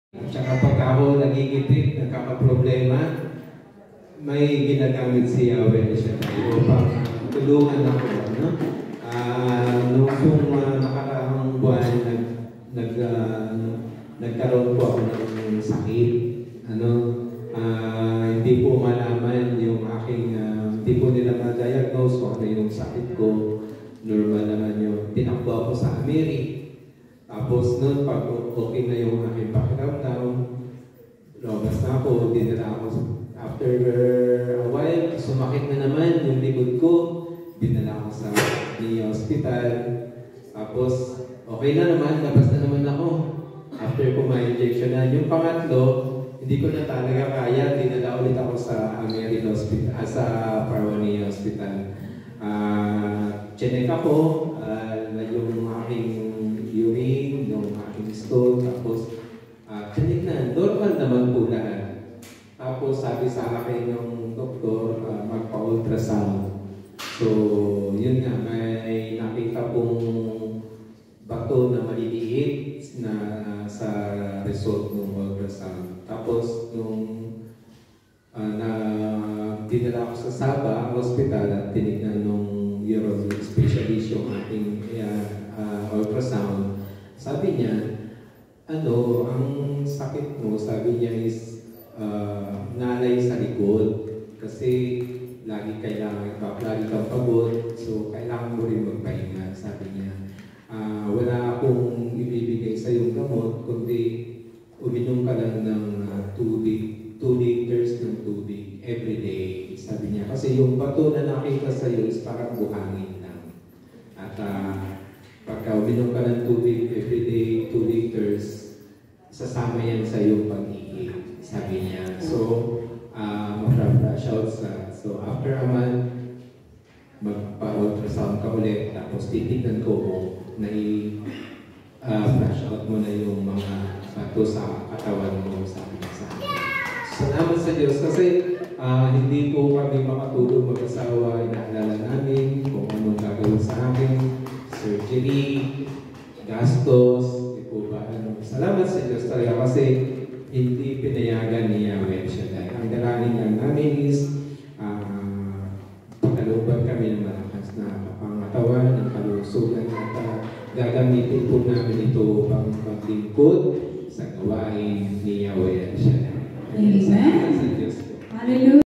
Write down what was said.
Tsaka pag ako nagigitip, nagkakaproblema, may ginagamit si Yahweh siya tayo upang tulungan ako. No? Noong nakaraang buwan, nagkaroon po ako ng sakit. Hindi po malaman yung aking, hindi po nila ma-diagnose kung ano yung sakit ko. Normal naman yung tinakbo ako sa Amerika. Tapos noon, pag okay na yung aking pakiramdam, lumabas na ako, dinala ako. After a while, sumakit na naman yung likod ko, dinala ako sa hospital. Tapos, okay na naman, labas na naman ako. After ko ma-injection na. Yung pangatlo, hindi ko na talaga kaya, dinala ulit ako sa American Hospital, sa Parwani Hospital. Chinek ako, yung aking urine, yung aking stool, tapos chinek na, normal naman po lahat. Tapos sabi sa akin yung doktor, magpa-ultrasound. So, yun nga, may nakita pong bato na maliliit na sa result ng ultrasound. Tapos, nung dinala ko sa Saba Hospital at tinignan nung urology specialist yung ating ultrasound, sabi niya, ang sakit mo, sabi niya is nalay sa likod kasi lagi kang pagod, so kailangan mo rin magpahinga, sabi niya. Wala akong ibibigay sa iyong gamot, kundi uminom ka lang ng 2 liters ng tubig every day, sabi niya. Kasi yung bato na nakita sa iyo is parang buhangin lang. At pagka uminom ka ng tubig every day, 2 liters, sasama yan sa iyong pag-ihi, sabi niya. So, mag-brush out sa. So, after a month, magpa-ultrasound ka ulit, tapos titignan ko kung nai-brush out mo na yung mga bato sa katawan mo, sabi niya sa akin. Salamat sa Diyos kasi hindi po kami makatulog mag-asawa. Inaalala namin kung anong gagawin sa akin, surgery, gastos, di po ba? Salamat sa Diyos talaga kasi hindi pinayagan ni Yahweh siya dahil ang dalangin lang namin is pagkalooban kami ng malakas na kapangatawan, ng kalusugan at gagamitin po namin ito upang paglingkod sa gawain ni Yahweh siya. Amen.